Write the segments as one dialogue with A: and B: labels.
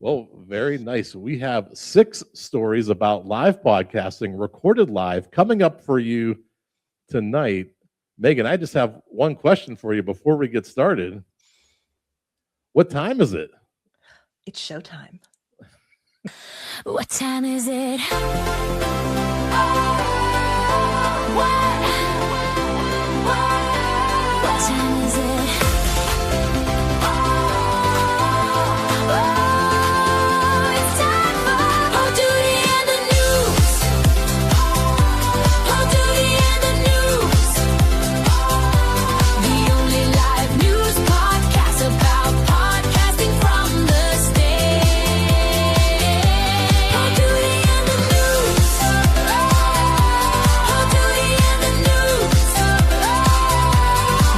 A: Well, very nice. We have 6 stories about live podcasting, recorded live, coming up for you tonight. Megan, I just have one question for you before we get started. What time is it?
B: It's showtime.
C: What time is it? What time is it? It's time for Poduty and the news. Poduty and the news. The only live news podcast about podcasting from the stage. Poduty and the news. Poduty and the news.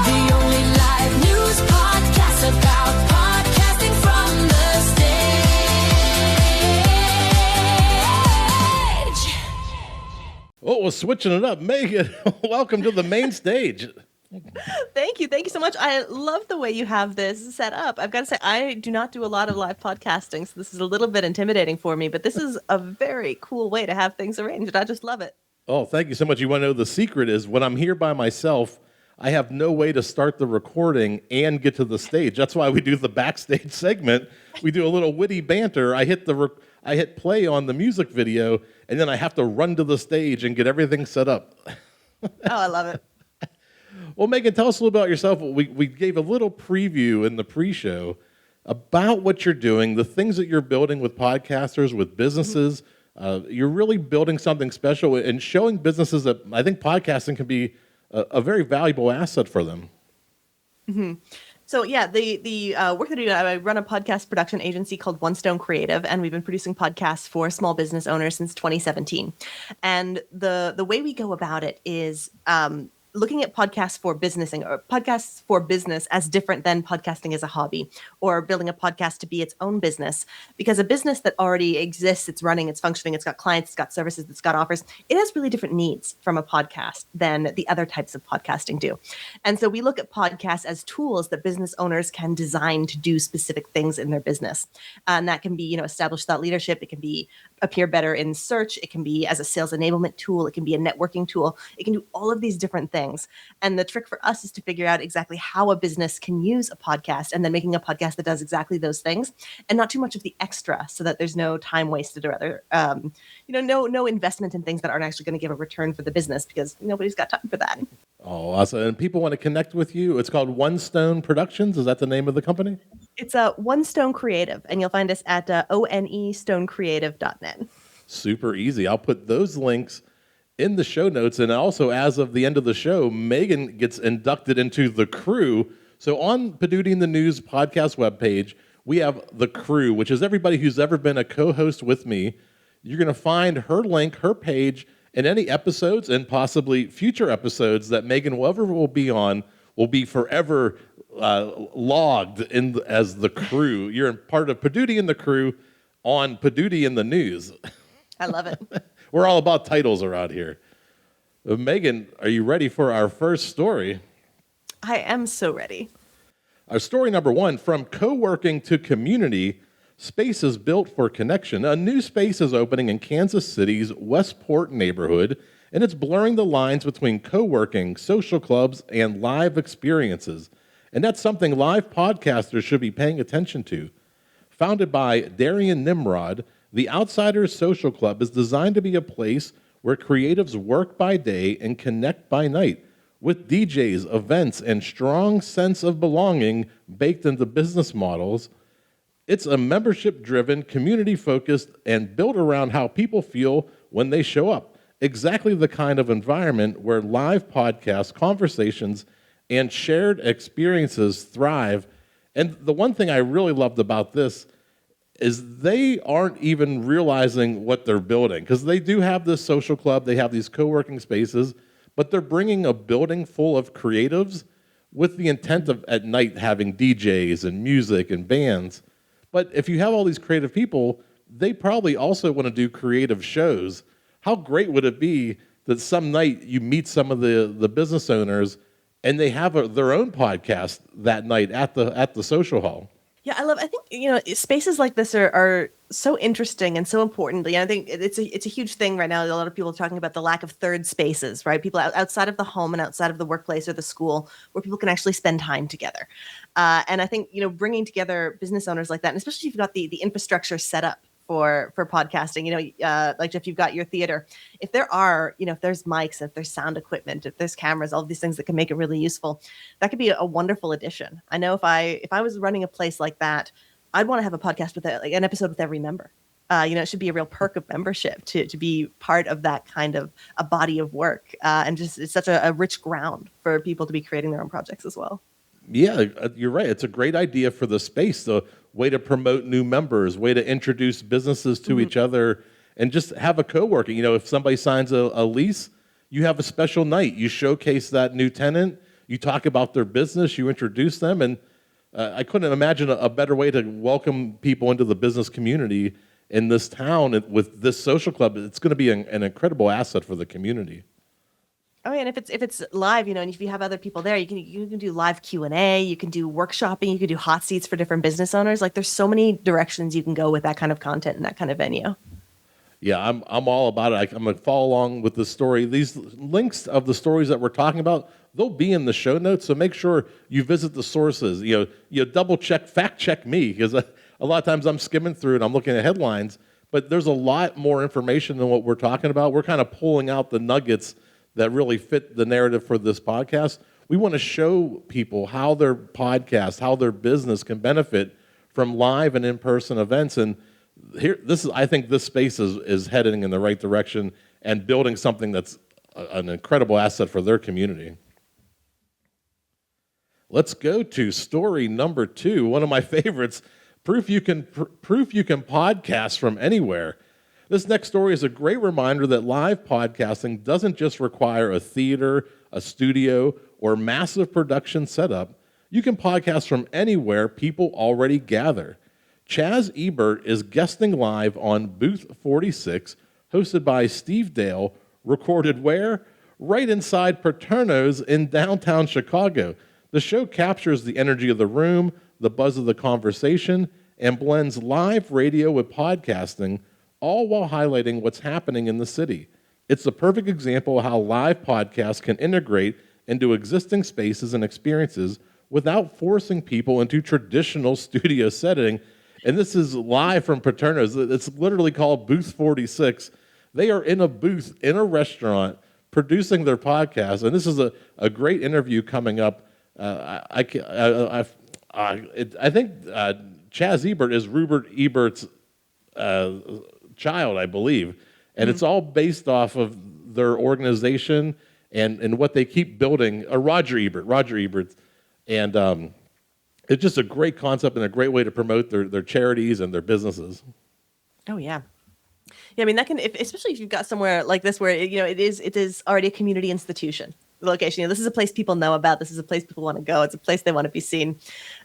C: The only live news podcast about podcasting from the stage.
A: Oh, we're switching it up. Megan, welcome to the main stage.
B: Thank you. Thank you so much. I love the way you have this set up. I've got to say, I do not do a lot of live podcasting, so this is a little bit intimidating for me, but this is a very cool way to have things arranged. I just love it.
A: Oh, thank you so much. You want to know the secret is when I'm here by myself, I have no way to start the recording and get to the stage. That's why we do the backstage segment. We do a little witty banter. I hit play on the music video, and then I have to run to the stage and get everything set up.
B: Oh, I love it.
A: Well, Megan, tell us a little about yourself. We gave a little preview in the pre-show about what you're doing, the things that you're building with podcasters, with businesses. You're really building something special and showing businesses that I think podcasting can be a very valuable asset for them.
B: So yeah, the work that I do, I run a podcast production agency called One Stone Creative, and we've been producing podcasts for small business owners since 2017. And the way we go about it is looking at podcasts for business as different than podcasting as a hobby, or building a podcast to be its own business. Because a business that already exists, it's running, it's functioning, it's got clients, it's got services, it's got offers, it has really different needs from a podcast than the other types of podcasting do. And so we look at podcasts as tools that business owners can design to do specific things in their business. And that can be, establish thought leadership. It can be appear better in search. It can be as a sales enablement tool. It can be a networking tool. It can do all of these different things. And the trick for us is to figure out exactly how a business can use a podcast, and then making a podcast that does exactly those things, and not too much of the extra, so that there's no time wasted or other, no investment in things that aren't actually going to give a return for the business, because nobody's got time for that.
A: Oh, awesome. And people want to connect with you. It's called One Stone Productions. Is that the name of the company?
B: It's One Stone Creative, and you'll find us at onestonecreative.net.
A: Super easy. I'll put those links in the show notes. And also, as of the end of the show, Megan gets inducted into the crew. So on Poduty and the News podcast webpage, we have the crew, which is everybody who's ever been a co-host with me. You're going to find her link, her page, and any episodes and possibly future episodes that Megan, whoever will be on, will be forever logged in as the crew. You're part of Poduty and the crew on Poduty and the News.
B: I love it.
A: We're all about titles around here. Megan, are you ready for our first story?
B: I am so ready.
A: Our story number 1, from co-working to community, spaces built for connection. A new space is opening in Kansas City's Westport neighborhood, and it's blurring the lines between co-working, social clubs, and live experiences. And that's something live podcasters should be paying attention to. Founded by Darian Nimrod, the Outsiders Social Club is designed to be a place where creatives work by day and connect by night, with DJs, events, and strong sense of belonging baked into business models. It's a membership-driven, community-focused, and built around how people feel when they show up. Exactly the kind of environment where live podcasts, conversations, and shared experiences thrive. And the one thing I really loved about this is they aren't even realizing what they're building, because they do have this social club, they have these co-working spaces, but they're bringing a building full of creatives with the intent of at night having DJs and music and bands. But if you have all these creative people, they probably also want to do creative shows. How great would it be that some night you meet some of the business owners and they have their own podcast that night at the social hall?
B: Yeah, I think, spaces like this are so interesting and so important. I think it's a huge thing right now. A lot of people are talking about the lack of third spaces, right? People outside of the home and outside of the workplace or the school where people can actually spend time together. And I think, bringing together business owners like that, and especially if you've got the infrastructure set up for podcasting, like Jeff, you've got your theater. If there are, if there's mics, if there's sound equipment, if there's cameras, all of these things that can make it really useful, that could be a wonderful addition. I know if I was running a place like that, I'd want to have a podcast with like an episode with every member. It should be a real perk of membership to be part of that kind of a body of work. And just it's such a rich ground for people to be creating their own projects as well.
A: Yeah, you're right. It's a great idea for the space, the way to promote new members, way to introduce businesses to each other, and just have a co-working. If somebody signs a lease, you have a special night. You showcase that new tenant. You talk about their business. You introduce them. And I couldn't imagine a better way to welcome people into the business community in this town with this social club. It's going to be an incredible asset for the community.
B: Oh, yeah, and if it's live, and if you have other people there, you can do live Q&A, you can do workshopping, you can do hot seats for different business owners. Like there's so many directions you can go with that kind of content and that kind of venue.
A: Yeah, I'm all about it. I'm going to follow along with the story. These links of the stories that we're talking about, they'll be in the show notes. So make sure you visit the sources. You double check, fact check me, because a lot of times I'm skimming through and I'm looking at headlines, but there's a lot more information than what we're talking about. We're kind of pulling out the nuggets that really fit the narrative for this podcast. We want to show people how their podcast, how their business can benefit from live and in-person events. And I think this space is heading in the right direction and building something that's an incredible asset for their community. Let's go to story number 2, one of my favorites, proof you can podcast from anywhere. This next story is a great reminder that live podcasting doesn't just require a theater, a studio, or massive production setup. You can podcast from anywhere people already gather. Chaz Ebert is guesting live on Booth 46, hosted by Steve Dale, recorded where? Right inside Paterno's in downtown Chicago. The show captures the energy of the room, the buzz of the conversation, and blends live radio with podcasting, all while highlighting what's happening in the city. It's the perfect example of how live podcasts can integrate into existing spaces and experiences without forcing people into traditional studio setting. And this is live from Paterno's. It's literally called Booth 46. They are in a booth in a restaurant producing their podcast, and this is a great interview coming up. I think Chaz Ebert is Rupert Ebert's child, I believe, and it's all based off of their organization and what they keep building. Roger Ebert, and it's just a great concept and a great way to promote their charities and their businesses.
B: Oh yeah. Yeah, I mean that can, especially if you've got somewhere like this where it is already a community institution. The location, this is a place people know about. This is a place people want to go. It's a place they want to be seen.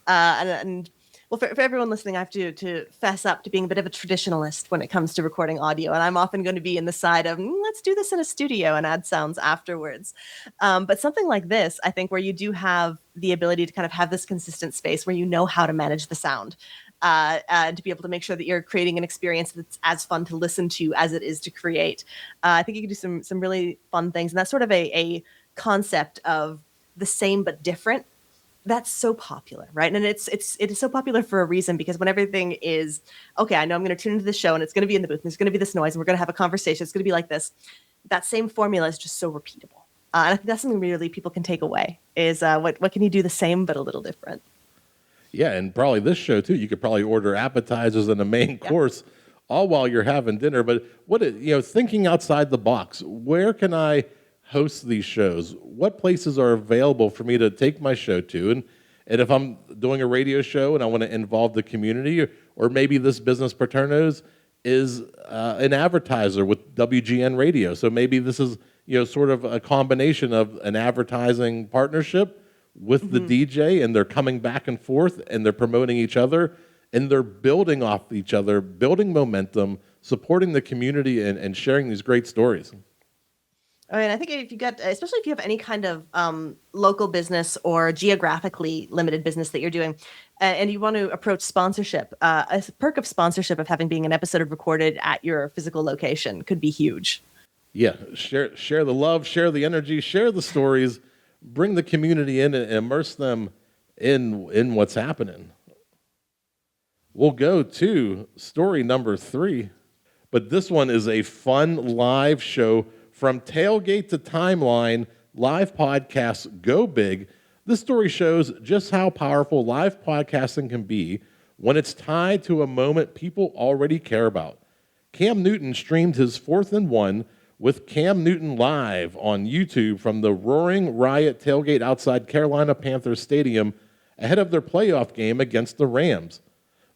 B: And well, for everyone listening, I have to fess up to being a bit of a traditionalist when it comes to recording audio, and I'm often going to be in the side of let's do this in a studio and add sounds afterwards. But something like this, I think, where you do have the ability to kind of have this consistent space where you know how to manage the sound. And to be able to make sure that you're creating an experience that's as fun to listen to as it is to create. I think you can do some really fun things. And that's sort of a concept of the same but different. That's so popular, right? And it is so popular for a reason, because when everything is, okay, I know I'm going to tune into the show and it's going to be in the booth and there's going to be this noise and we're going to have a conversation. It's going to be like this. That same formula is just so repeatable. And I think that's something really people can take away is what can you do the same but a little different?
A: Yeah, and probably this show too. You could probably order appetizers and a main course, all while you're having dinner. But thinking outside the box, where can I host these shows? What places are available for me to take my show to? And if I'm doing a radio show and I want to involve the community, or maybe this business Paterno's is an advertiser with WGN Radio, so maybe this is sort of a combination of an advertising partnership with the DJ, and they're coming back and forth, and they're promoting each other, and they're building off each other, building momentum, supporting the community, and sharing these great stories.
B: I mean, I think if you get, especially if you have any kind of local business or geographically limited business that you're doing, and you want to approach sponsorship, a perk of sponsorship of having being an episode recorded at your physical location could be huge.
A: Yeah, share the love, share the energy, share the stories, bring the community in and immerse them in what's happening. We'll go to story number 3, but this one is a fun live show from Tailgate to Timeline. Live podcasts go big. This story shows just how powerful live podcasting can be when it's tied to a moment people already care about. Cam Newton streamed his 4th and 1 with Cam Newton live on YouTube from the Roaring Riot tailgate outside Carolina Panthers Stadium ahead of their playoff game against the Rams.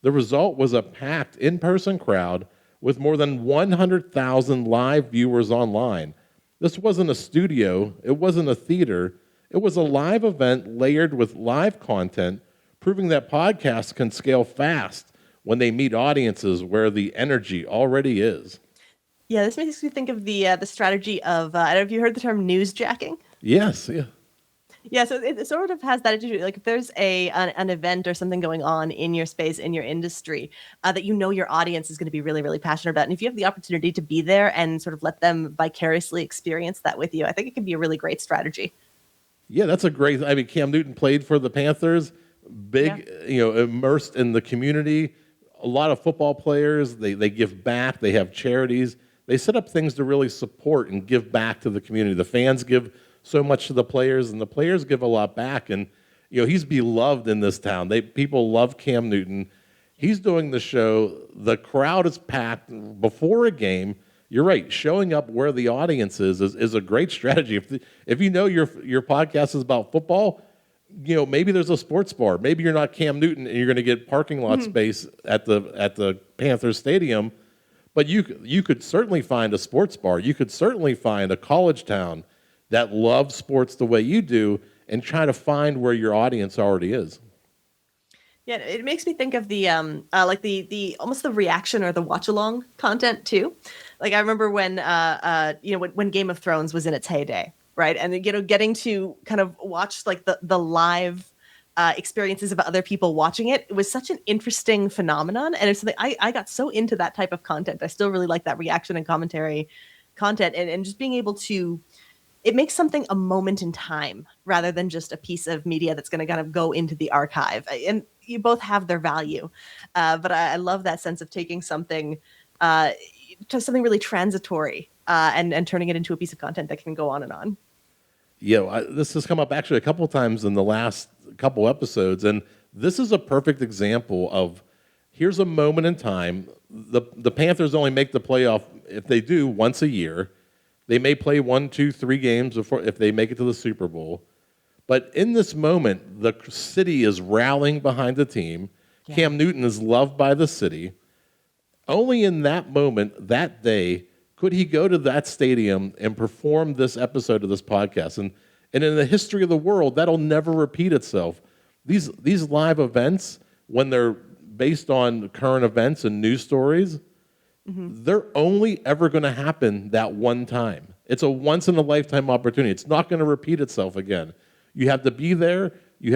A: The result was a packed in-person crowd with more than 100,000 live viewers online. This wasn't a studio, it wasn't a theater, it was a live event layered with live content, proving that podcasts can scale fast when they meet audiences where the energy already is.
B: Yeah, this makes me think of the strategy of, I don't know if you heard the term newsjacking.
A: Yes, yeah.
B: Yeah, so it sort of has that attitude. Like if there's an event or something going on in your space, in your industry, that you know your audience is going to be really, really passionate about. And if you have the opportunity to be there and sort of let them vicariously experience that with you, I think it can be a really great strategy.
A: Yeah, that's a great, I mean, Cam Newton played for the Panthers, big, immersed in the community. A lot of football players, they give back, they have charities. They set up things to really support and give back to the community. The fans give so much to the players, and the players give a lot back. And he's beloved in this town. People love Cam Newton. He's doing the show. The crowd is packed before a game. You're right. Showing up where the audience is a great strategy. If you know your podcast is about football, maybe there's a sports bar. Maybe you're not Cam Newton and you're going to get parking lot space at the Panthers Stadium. But you could certainly find a sports bar. You could certainly find a college town that loves sports the way you do and try to find where your audience already is.
B: Yeah, it makes me think of the like the almost the reaction or the watch along content too. Like I remember when when Game of Thrones was in its heyday, right? And getting to kind of watch like the live experiences of other people watching it was such an interesting phenomenon, and it's something I got so into that type of content. I still really like that reaction and commentary content, and just being able to. It makes something a moment in time rather than just a piece of media that's going to kind of go into the archive. And you both have their value. But I love that sense of taking something to something really transitory and turning it into a piece of content that can go on and on.
A: Yeah, this has come up actually a couple times in the last couple episodes. And this is a perfect example of here's a moment in time. The Panthers only make the playoff, if they do, once a year. They may play 1, 2, 3 games before if they make it to the Super Bowl. But in this moment, the city is rallying behind the team. Yeah. Cam Newton is loved by the city. Only in that moment, that day, could he go to that stadium and perform this episode of this podcast. And in the history of the world, that'll never repeat itself. These live events, when they're based on current events and news stories, they're only ever going to happen that one time. It's a once-in-a-lifetime opportunity. It's not going to repeat itself again. You have to be there,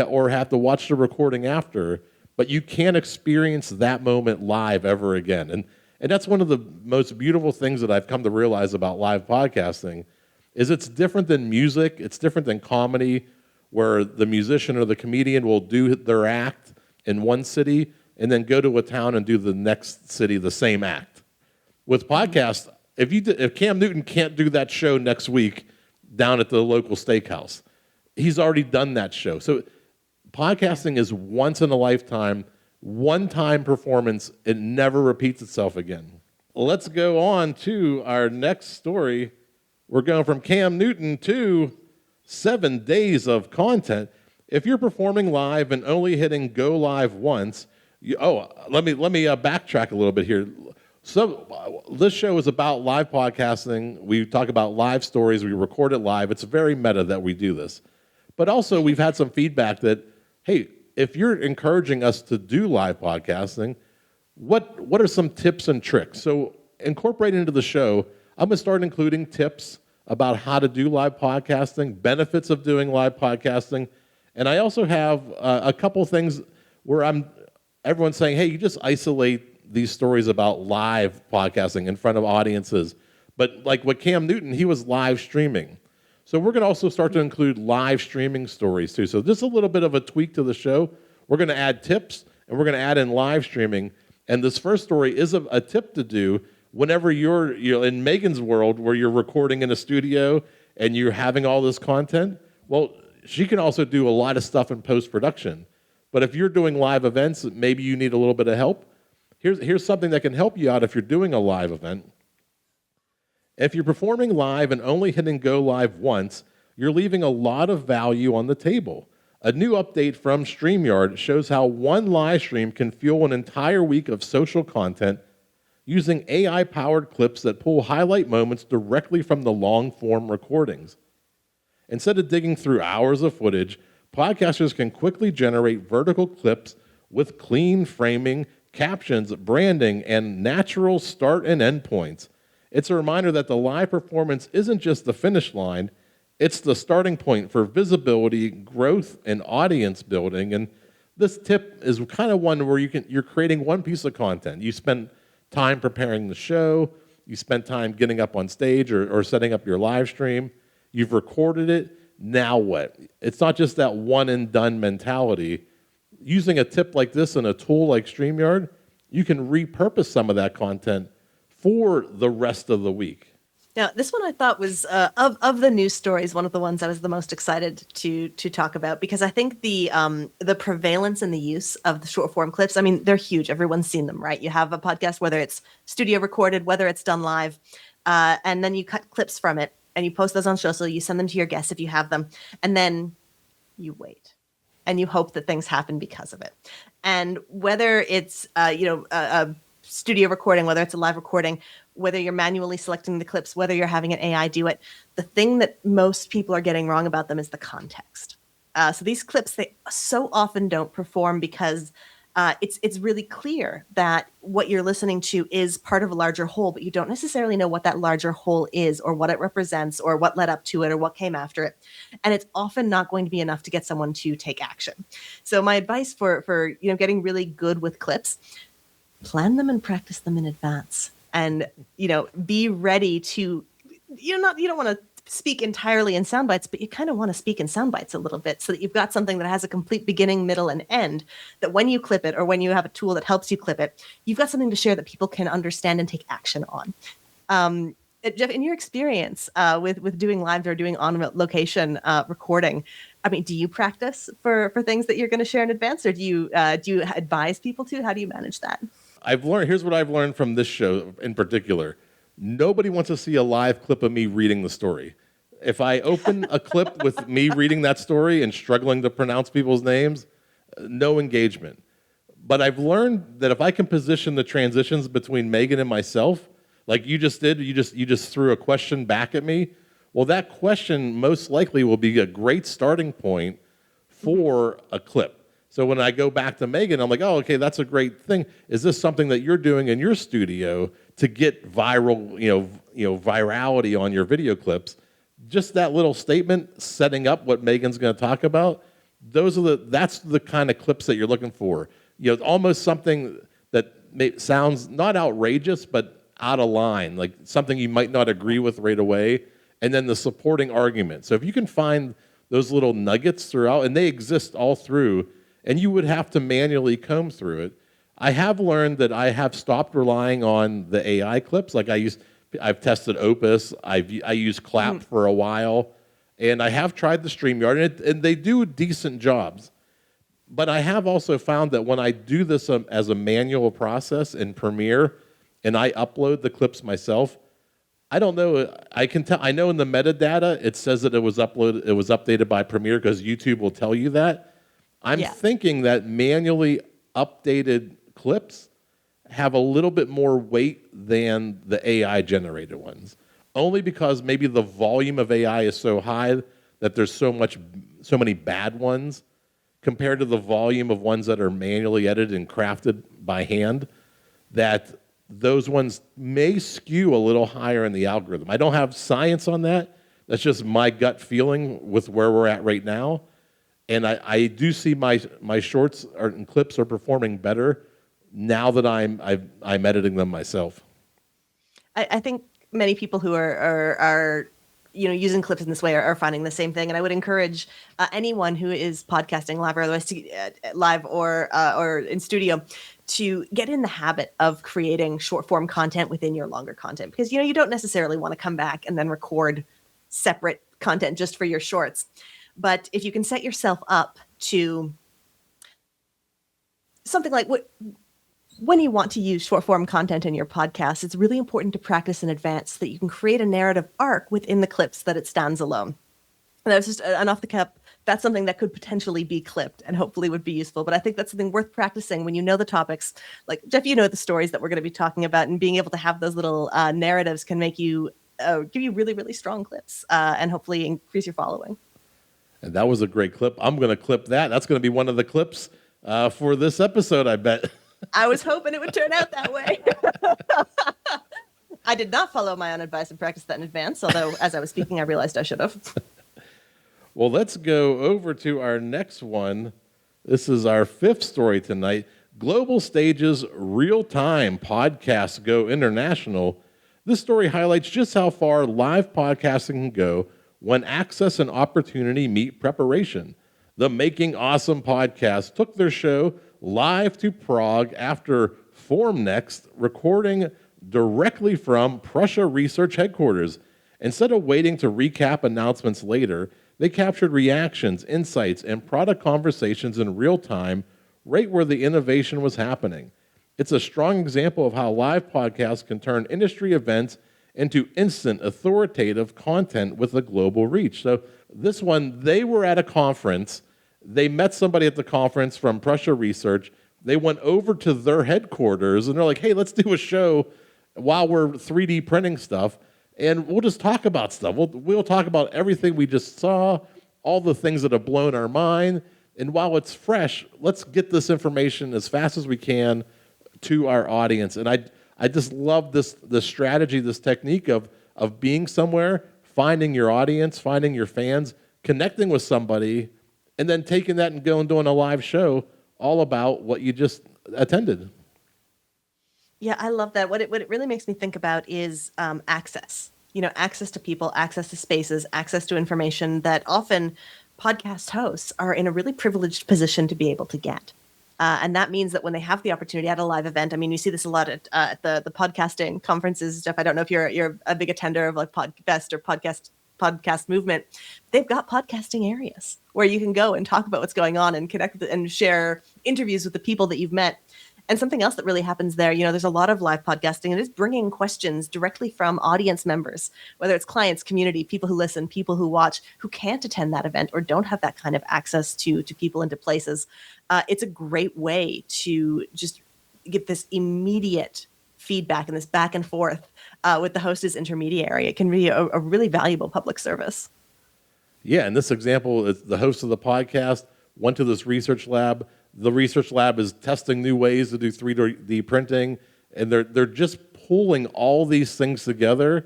A: or have to watch the recording after, but you can't experience that moment live ever again. And that's one of the most beautiful things that I've come to realize about live podcasting is it's different than music. It's different than comedy, where the musician or the comedian will do their act in one city and then go to a town and do the next city the same act. With podcasts, if Cam Newton can't do that show next week down at the local steakhouse, he's already done that show. So podcasting is once in a lifetime, one-time performance. It never repeats itself again. Let's go on to our next story. We're going from Cam Newton to 7 days of content. If you're performing live and only hitting go live once, let me backtrack a little bit here. So this show is about live podcasting. We talk about live stories. We record it live. It's very meta that we do this. But also we've had some feedback that, hey, if you're encouraging us to do live podcasting, what are some tips and tricks? So incorporating into the show, I'm going to start including tips about how to do live podcasting, benefits of doing live podcasting. And I also have a couple things where everyone's saying, hey, you just isolate these stories about live podcasting in front of audiences. But like what Cam Newton, he was live streaming. So we're going to also start to include live streaming stories too. So just a little bit of a tweak to the show. We're going to add tips, and we're going to add in live streaming. And this first story is a tip to do whenever you're in Megan's world where you're recording in a studio and you're having all this content. Well, she can also do a lot of stuff in post-production. But if you're doing live events, maybe you need a little bit of help. Here's something that can help you out if you're doing a live event. If you're performing live and only hitting go live once, you're leaving a lot of value on the table. A new update from StreamYard shows how one live stream can fuel an entire week of social content using AI-powered clips that pull highlight moments directly from the long-form recordings. Instead of digging through hours of footage, podcasters can quickly generate vertical clips with clean framing, captions, branding, and natural start and end points. It's a reminder that the live performance isn't just the finish line, it's the starting point for visibility, growth, and audience building. And this tip is kind of one where you're creating one piece of content. You spend time preparing the show, you spent time getting up on stage or setting up your live stream, you've recorded it, now what? It's not just that one and done mentality. Using a tip like this and a tool like StreamYard, you can repurpose some of that content for the rest of the week.
B: Now, this one I thought was of the news stories, one of the ones I was the most excited to talk about, because I think the prevalence and the use of the short form clips, I mean, they're huge. Everyone's seen them, right? You have a podcast, whether it's studio recorded, whether it's done live, and then you cut clips from it and you post those on social. You send them to your guests if you have them, and then you wait and you hope that things happen because of it. And whether it's a studio recording, whether it's a live recording, whether you're manually selecting the clips, whether you're having an AI do it, the thing that most people are getting wrong about them is the context. So these clips, they so often don't perform because it's really clear that what you're listening to is part of a larger whole, but you don't necessarily know what that larger whole is or what it represents or what led up to it or what came after it. And it's often not going to be enough to get someone to take action. So my advice for getting really good with clips, plan them and practice them in advance. And, be ready to, you don't want to speak entirely in sound bites, but you kind of want to speak in sound bites a little bit so that you've got something that has a complete beginning, middle, and end, that when you clip it or when you have a tool that helps you clip it, you've got something to share that people can understand and take action on. Jeff, in your experience with doing live or doing on location recording, I mean, do you practice for things that you're going to share in advance, or do you advise people to? How do you manage that?
A: Here's what I've learned from this show in particular. Nobody wants to see a live clip of me reading the story. If I open a clip with me reading that story and struggling to pronounce people's names, no engagement. But I've learned that if I can position the transitions between Megan and myself, like you just did, you just threw a question back at me, well, that question most likely will be a great starting point for a clip. So when I go back to Megan, I'm like, oh, okay, that's a great thing. Is this something that you're doing in your studio to get viral, virality on your video clips? Just that little statement setting up what Megan's going to talk about. That's the kind of clips that you're looking for. Almost something that sounds not outrageous, but out of line, like something you might not agree with right away, and then the supporting argument. So if you can find those little nuggets throughout, and they exist all through, and you would have to manually comb through it. I have learned that I have stopped relying on the AI clips. Like I've tested Opus, I used Clap for a while, and I have tried the StreamYard, and they do decent jobs. But I have also found that when I do this as a manual process in Premiere, and I upload the clips myself, I don't know. I can tell. I know in the metadata it says that it was updated by Premiere because YouTube will tell you that. I'm thinking that manually updated clips have a little bit more weight than the AI generated ones. Only because maybe the volume of AI is so high that there's so many bad ones compared to the volume of ones that are manually edited and crafted by hand, that those ones may skew a little higher in the algorithm. I don't have science on that, That's just my gut feeling with where we're at right now. And I do see my shorts and clips are performing better now that I'm editing them myself.
B: I think many people who are using clips in this way are finding the same thing. And I would encourage anyone who is podcasting live or otherwise live or in studio to get in the habit of creating short form content within your longer content, because you don't necessarily want to come back and then record separate content just for your shorts. But if you can set yourself up to something like when you want to use short form content in your podcast, it's really important to practice in advance so that you can create a narrative arc within the clips that it stands alone. And that's just an off the cuff. That's something that could potentially be clipped and hopefully would be useful. But I think that's something worth practicing when you know the topics. Like, Jeff, the stories that we're going to be talking about, and being able to have those little narratives can make you give you really, really strong clips and hopefully increase your following.
A: And that was a great clip. I'm going to clip that. That's going to be one of the clips for this episode, I bet.
B: I was hoping it would turn out that way. I did not follow my own advice and practice that in advance, although as I was speaking, I realized I should have.
A: Well, let's go over to our next one. This is our fifth story tonight. Global Stages Real-Time Podcasts Go International. This story highlights just how far live podcasting can go when access and opportunity meet preparation. The Making Awesome podcast took their show live to Prague after Formnext, recording directly from Prussia Research headquarters. Instead of waiting to recap announcements later, they captured reactions, insights, and product conversations in real time, right where the innovation was happening. It's a strong example of how live podcasts can turn industry events into instant, authoritative content with a global reach. So this one, they were at a conference. They met somebody at the conference from Prussia Research. They went over to their headquarters, and they're like, hey, let's do a show while we're 3D printing stuff, and we'll just talk about stuff. We'll talk about everything we just saw, all the things that have blown our mind, and while it's fresh, let's get this information as fast as we can to our audience. And I just love this strategy, this technique of being somewhere, finding your audience, finding your fans, connecting with somebody, and then taking that and going doing a live show all about what you just attended.
B: Yeah, I love that. What it really makes me think about is access. Access to people, access to spaces, access to information that often podcast hosts are in a really privileged position to be able to get. And that means that when they have the opportunity at a live event, I mean, you see this a lot at the podcasting conferences. Jeff, I don't know if you're a big attender of like Podfest or podcast movement. They've got podcasting areas where you can go and talk about what's going on and connect and share interviews with the people that you've met. And something else that really happens there, there's a lot of live podcasting, and it's bringing questions directly from audience members, whether it's clients, community, people who listen, people who watch, who can't attend that event or don't have that kind of access to people into places. It's a great way to just get this immediate feedback and this back and forth with the host as intermediary. It can be a really valuable public service. Yeah,
A: in this example, it's the host of the podcast went to this research lab. The research lab is testing new ways to do 3D printing, and they're just pulling all these things together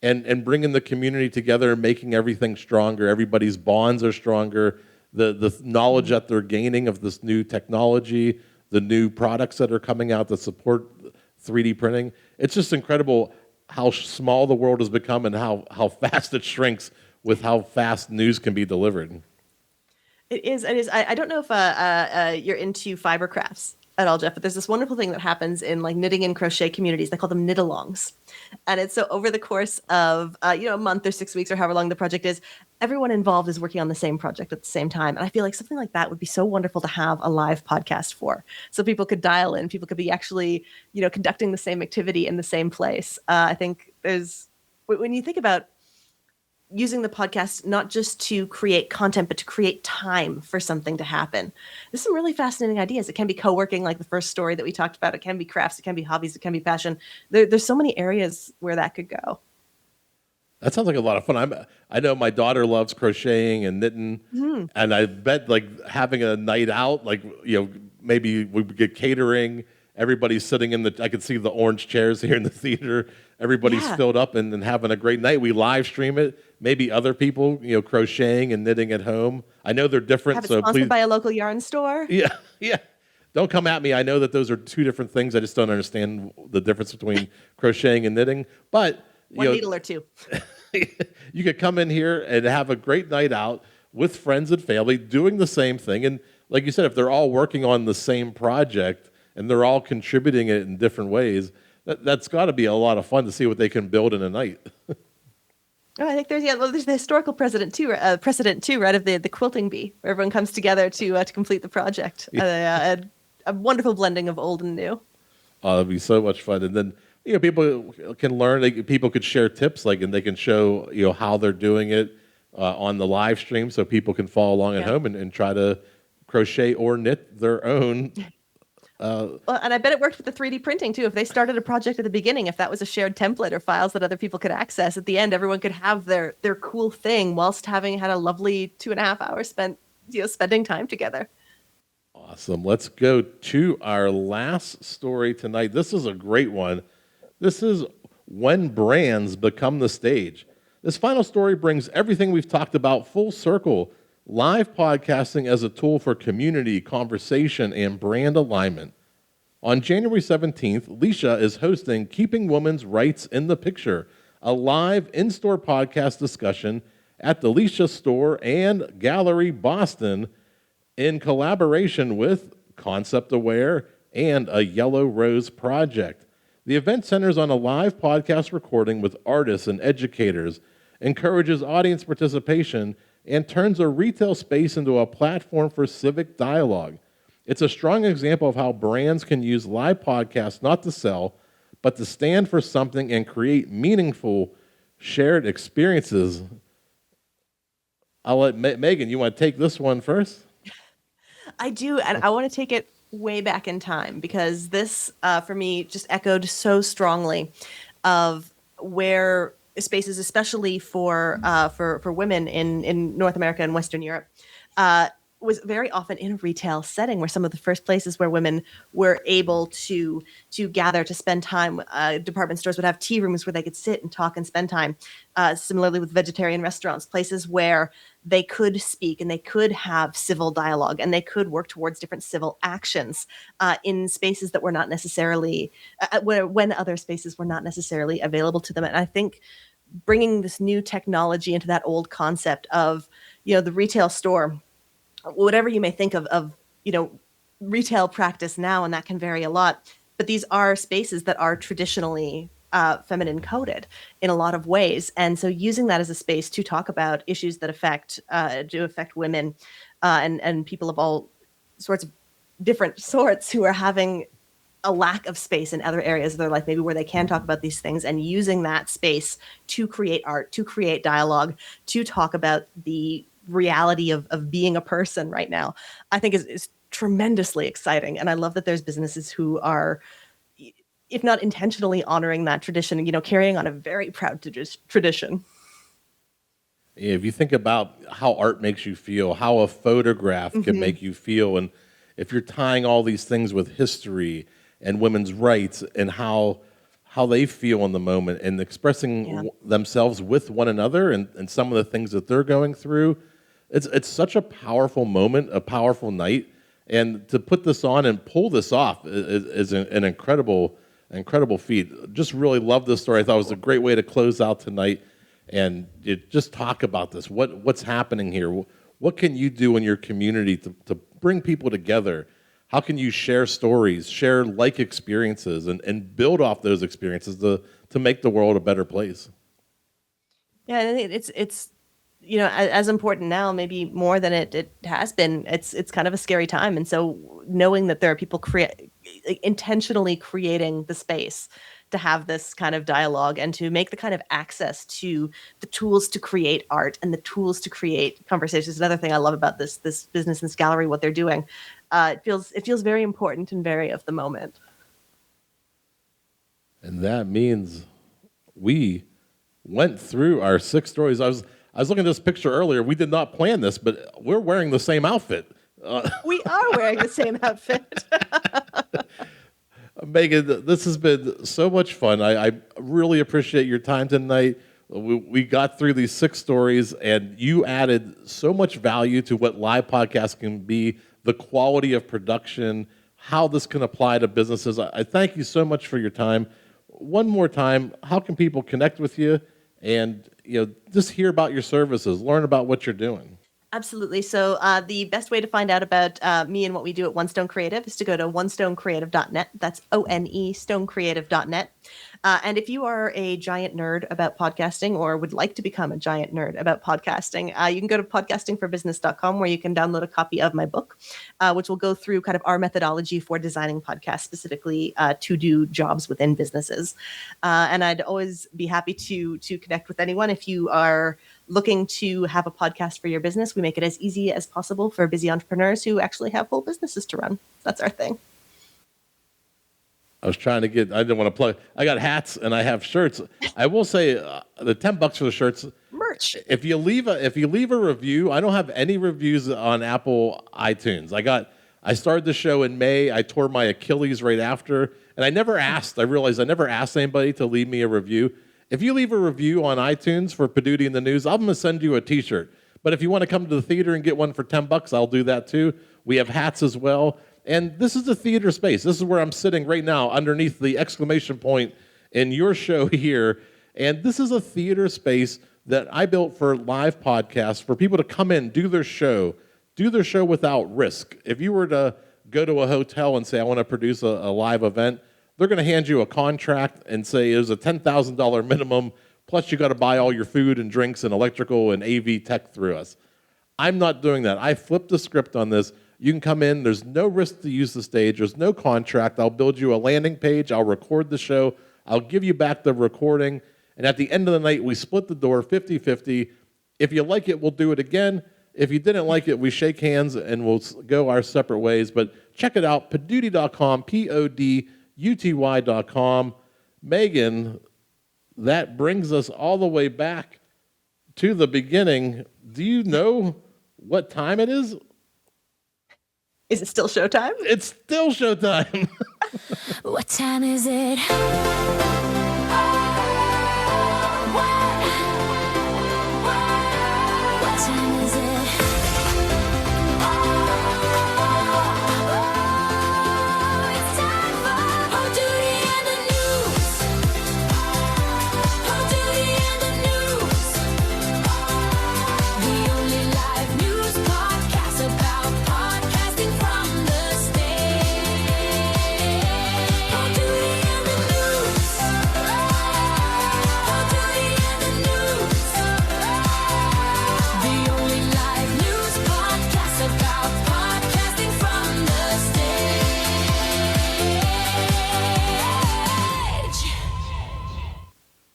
A: and bringing the community together and making everything stronger. Everybody's bonds are stronger. The knowledge that they're gaining of this new technology, the new products that are coming out that support 3D printing. It's just incredible how small the world has become and how fast it shrinks with how fast news can be delivered.
B: It is. I don't know if you're into fiber crafts at all, Jeff, but there's this wonderful thing that happens in like knitting and crochet communities. They call them knit-alongs. And it's so over the course of, a month or 6 weeks or however long the project is, everyone involved is working on the same project at the same time. And I feel like something like that would be so wonderful to have a live podcast for. So people could dial in, people could be actually, conducting the same activity in the same place. I think when you think about using the podcast not just to create content, but to create time for something to happen. There's some really fascinating ideas. It can be co-working, like the first story that we talked about. It can be crafts. It can be hobbies. It can be passion. There's so many areas where that could go.
A: That sounds like a lot of fun. I know my daughter loves crocheting and knitting, and I bet like having a night out, like maybe we get catering. Everybody's sitting I could see the orange chairs here in the theater. Everybody's filled up and having a great night. We live stream it. maybe other people, crocheting and knitting at home. I know they're different,
B: Have it
A: so
B: sponsored
A: please,
B: by a local yarn store.
A: yeah, yeah. Don't come at me. I know that those are two different things. I just don't understand the difference between crocheting and knitting. But
B: One needle or two.
A: you could come in here and have a great night out with friends and family doing the same thing. And like you said, if they're all working on the same project and they're all contributing it in different ways, that's got to be a lot of fun to see what they can build in a night.
B: Oh, I think there's the historical precedent too, right, of the quilting bee, where everyone comes together to complete the project. A wonderful blending of old and new.
A: Oh, it'd be so much fun. And then, people can learn, people could share tips, and they can show, how they're doing it on the live stream so people can follow along at home and try to crochet or knit their own.
B: Well, and I bet it worked with the 3D printing too. If they started a project at the beginning, if that was a shared template or files that other people could access, at the end, everyone could have their cool thing whilst having had a lovely 2.5 hours spent, spending time together.
A: Awesome. Let's go to our last story tonight. This is a great one. This is when brands become the stage. This final story brings everything we've talked about full circle. Live podcasting as a tool for community, conversation, and brand alignment. On January 17th, Leisha is hosting Keeping Women's Rights in the Picture, a live in-store podcast discussion at the Leisha Store and Gallery Boston in collaboration with Concept Aware and a Yellow Rose Project. The event centers on a live podcast recording with artists and educators, encourages audience participation, and turns a retail space into a platform for civic dialogue. It's a strong example of how brands can use live podcasts not to sell, but to stand for something and create meaningful shared experiences. I'll let Megan, you want to take this one first?
B: I do, and I want to take it way back in time because this, for me, just echoed so strongly of where spaces, especially for women in North America and Western Europe, was very often in a retail setting, where some of the first places where women were able to gather to spend time. Department stores would have tea rooms where they could sit and talk and spend time. Similarly with vegetarian restaurants, places where they could speak and they could have civil dialogue and they could work towards different civil actions in spaces that were not necessarily when other spaces were not necessarily available to them. And I think bringing this new technology into that old concept of the retail store, whatever you may think of retail practice now, and that can vary a lot, but these are spaces that are traditionally feminine coded in a lot of ways. And so using that as a space to talk about issues that affect women and people of all sorts of different sorts who are having a lack of space in other areas of their life, maybe where they can talk about these things, and using that space to create art, to create dialogue, to talk about the reality of being a person right now, I think is tremendously exciting. And I love that there's businesses who are, if not intentionally honoring that tradition, carrying on a very proud tradition.
A: If you think about how art makes you feel, how a photograph can make you feel, and if you're tying all these things with history and women's rights and how they feel in the moment and expressing themselves with one another and some of the things that they're going through, it's such a powerful moment, a powerful night. And to put this on and pull this off is an incredible feat. Just really love this story. I thought it was a great way to close out tonight and just talk about this. What's happening here? What can you do in your community to bring people together? How can you share stories, share like experiences, and build off those experiences to make the world a better place?
B: Yeah, I think it's as important now, maybe more than it has been. It's kind of a scary time, and so knowing that there are people intentionally creating the space to have this kind of dialogue and to make the kind of access to the tools to create art and the tools to create conversations. Another thing I love about this business, this gallery, what they're doing, it feels very important and very of the moment.
A: And that means we went through our 6 stories. I was looking at this picture earlier. We did not plan this, but we're wearing the same outfit.
B: We are wearing the same outfit.
A: Megan, this has been so much fun. I really appreciate your time tonight. We got through these 6 stories, and you added so much value to what live podcasts can be, the quality of production, how this can apply to businesses. I thank you so much for your time. One more time, how can people connect with you and just hear about your services, learn about what you're doing?
B: Absolutely. So the best way to find out about me and what we do at One Stone Creative is to go to onestonecreative.net. That's ONE, stonecreative.net. And if you are a giant nerd about podcasting or would like to become a giant nerd about podcasting, you can go to podcastingforbusiness.com where you can download a copy of my book, which will go through kind of our methodology for designing podcasts specifically to do jobs within businesses. And I'd always be happy to connect with anyone. If you are looking to have a podcast for your business, we make it as easy as possible for busy entrepreneurs who actually have full businesses to run. That's our thing.
A: I was trying to I didn't want to plug. I got hats and I have shirts. I will say the $10 for the shirts.
B: Merch.
A: If you leave a review, I don't have any reviews on Apple iTunes. I started the show in May. I tore my Achilles right after, and I realized I never asked anybody to leave me a review. If you leave a review on iTunes for Poduty in the News, I'm going to send you a t-shirt. But if you want to come to the theater and get one for $10, I'll do that too. We have hats as well. And this is a theater space. This is where I'm sitting right now underneath the exclamation point in your show here. And this is a theater space that I built for live podcasts, for people to come in, do their show without risk. If you were to go to a hotel and say, I want to produce a live event, they're going to hand you a contract and say it was a $10,000 minimum, plus you got to buy all your food and drinks and electrical and AV tech through us. I'm not doing that. I flipped the script on this. You can come in. There's no risk to use the stage. There's no contract. I'll build you a landing page. I'll record the show. I'll give you back the recording. And at the end of the night, we split the door 50-50. If you like it, we'll do it again. If you didn't like it, we shake hands and we'll go our separate ways. But check it out, Poduty.com, Poduty.com. Megan, that brings us all the way back to the beginning. Do you know what time it is?
B: Is it still showtime?
A: It's still showtime.
C: What time is it?